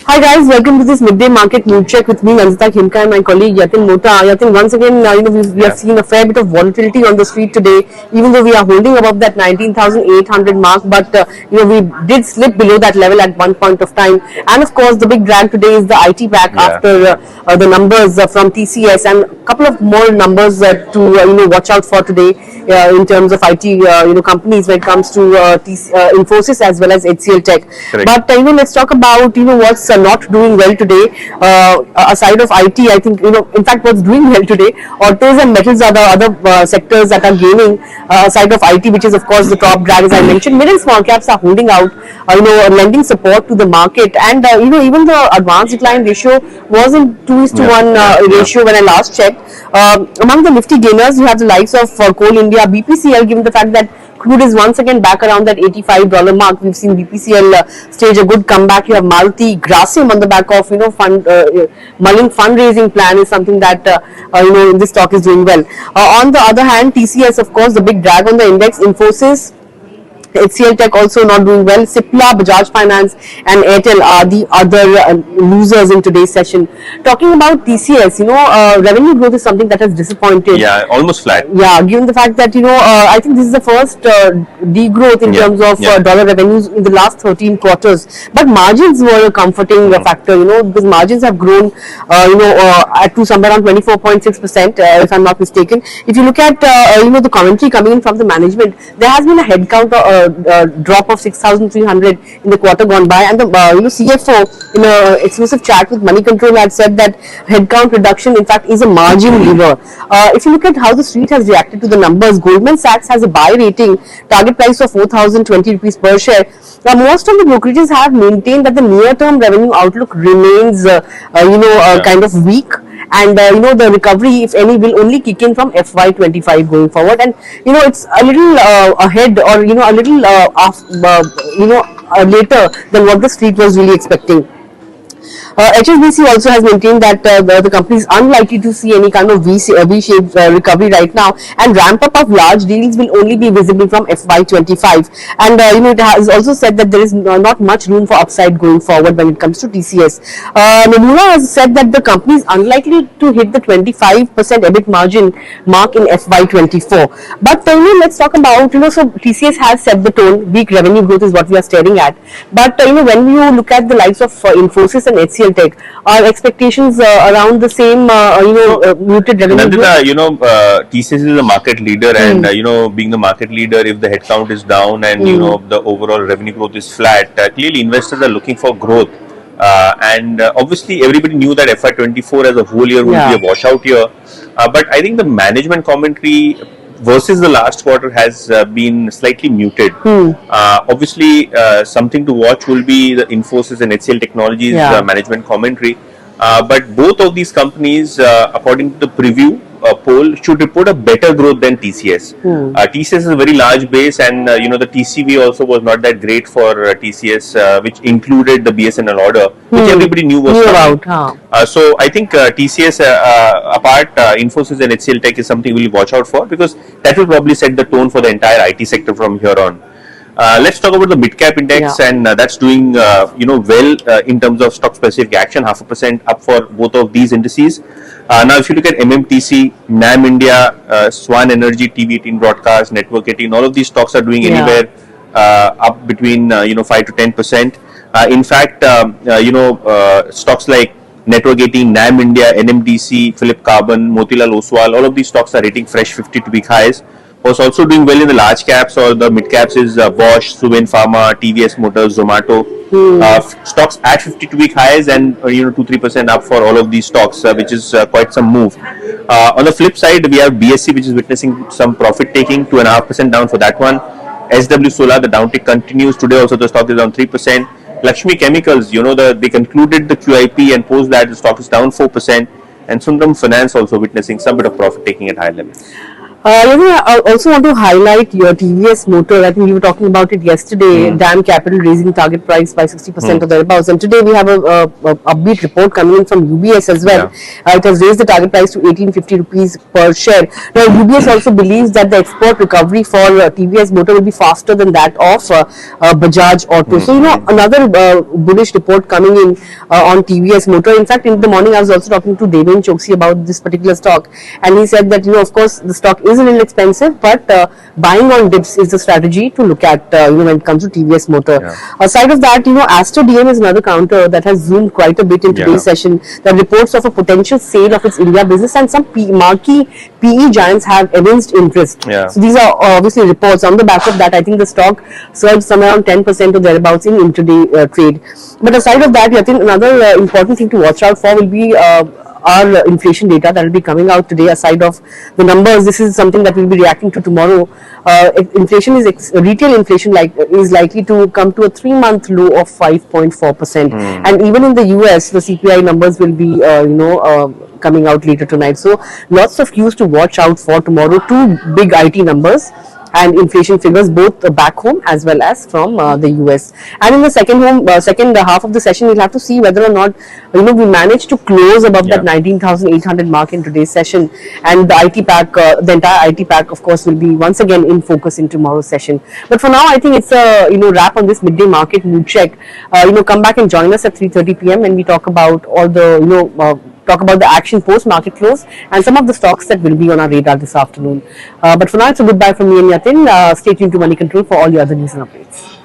Hi guys, welcome to this midday market mood check with me, Nanzita Khimka, and my colleague Yatin Mota. Yatin, once again, we have seen a fair bit of volatility on the street today, even though we are holding above that 19,800 mark, but we did slip below that level at one point of time. And of course, the big drag today is the IT pack after the numbers from TCS and a couple of more numbers to watch out for today in terms of IT companies when it comes to Infosys as well as HCL Tech. Correct. But let's talk about what's not doing well today. Aside of IT, I think in fact what's doing well today, autos and metals are the other sectors that are gaining aside of IT, which is of course the top drag as I mentioned. Mid and small caps are holding out, lending support to the market, and even the advanced decline ratio was in 2:1 ratio when I last checked. Among the nifty gainers, you have the likes of Coal India, BPCL, given the fact that crude is once again back around that $85 mark. We've seen BPCL stage a good comeback. You have Maruti, Grasim on the back of Mulling fundraising plan is something that this stock is doing well. On the other hand, TCS, of course, the big drag on the index. Infosys, HCL Tech also not doing well. Cipla, Bajaj Finance and Airtel are the other losers in today's session. Talking about TCS, revenue growth is something that has disappointed. Yeah, almost flat. Yeah, given the fact that I think this is the first degrowth in terms of dollar revenues in the last 13 quarters. But margins were a comforting factor, because margins have grown, to somewhere around 24.6%, if I'm not mistaken. If you look at the commentary coming in from the management, there has been a headcount drop of 6,300 in the quarter gone by, and the CFO in an exclusive chat with Money Control had said that headcount reduction in fact is a margin lever. If you look at how the street has reacted to the numbers, Goldman Sachs has a buy rating, target price of 4,020 rupees per share. Now most of the brokerages have maintained that the near-term revenue outlook remains kind of weak, and the recovery, if any, will only kick in from FY25 going forward, and it's a little ahead, or a little later than what the street was really expecting. HSBC also has maintained that the company is unlikely to see any kind of V-shaped recovery right now, and ramp up of large deals will only be visible from FY25. And it has also said that there is not much room for upside going forward when it comes to TCS. Nomura has said that the company is unlikely to hit the 25% EBIT margin mark in FY24. But let's talk about so TCS has set the tone. Weak revenue growth is what we are staring at. But when you look at the likes of Infosys and HCL Tech, our expectations around the same muted revenue growth. TCS is a market leader, and being the market leader, if the headcount is down and the overall revenue growth is flat, clearly investors are looking for growth. And obviously everybody knew that FY24 as a whole year would be a washout year, but I think the management commentary versus the last quarter has been slightly muted. Obviously, something to watch will be the Infosys and HCL Technologies management commentary. But both of these companies, according to the preview poll, should report a better growth than TCS. TCS is a very large base, and the TCV also was not that great for TCS, which included the BSNL order, which everybody knew was coming. So I think TCS apart, Infosys and HCL Tech is something we'll watch out for, because that will probably set the tone for the entire IT sector from here on. Let's talk about the mid-cap index, and that's doing well in terms of stock-specific action, 0.5% up for both of these indices. Now, if you look at MMTC, NAM India, Swan Energy, TV18 Broadcast, Network 18, all of these stocks are doing anywhere up between 5 to 10%. In fact, stocks like Network 18, NAM India, NMDC, Philip Carbon, Motilal Oswal, all of these stocks are hitting fresh 52-week highs. What's also doing well in the large caps or the mid caps is Bosch, Suven Pharma, TVS Motors, Zomato. Stocks at 52-week highs, and 2-3% up for all of these stocks, which is quite some move. On the flip side, we have BSE, which is witnessing some profit taking, 2.5% down for that one. SW Solar, the downtick continues. Today also the stock is down 3%. Lakshmi Chemicals, they concluded the QIP, and post that the stock is down 4%. And Sundaram Finance also witnessing some bit of profit taking at higher levels. I also want to highlight your TVS Motor. I think you were talking about it yesterday. DAM Capital raising target price by 60% or thereabouts. And today we have a upbeat report coming in from UBS as well. It has raised the target price to 1850 rupees per share. Now, UBS also believes that the export recovery for TVS Motor will be faster than that of Bajaj Auto. So, another bullish report coming in on TVS Motor. In fact, in the morning, I was also talking to Devin Choksi about this particular stock, and he said that, of course, the stock is a little expensive, but buying on dips is the strategy to look at, when it comes to TVS Motor. Aside of that, Aster DM is another counter that has zoomed quite a bit in today's session. The reports of a potential sale of its India business, and some marquee PE giants have evinced interest. So these are obviously reports. On the back of that, I think the stock surged somewhere around 10% or thereabouts in intraday trade. But aside of that, I think another important thing to watch out for will be our inflation data that will be coming out today. Aside of the numbers, this is something that we'll be reacting to tomorrow. Inflation is retail inflation is likely to come to a 3-month low of 5.4%, and even in the US, the CPI numbers will be coming out later tonight. So lots of cues to watch out for tomorrow. Two big IT numbers and inflation figures, both back home as well as from the US. And in the second half of the session, we'll have to see whether or not we manage to close above that 19,800 mark in today's session. And the IT pack, the entire IT pack, of course, will be once again in focus in tomorrow's session. But for now, I think it's a wrap on this midday market mood check. Come back and join us at 3:30 p.m. when we talk about all the talk about the action post market close and some of the stocks that will be on our radar this afternoon. But for now, it's a goodbye from me and Yatin. Stay tuned to Money Control for all the other news and updates.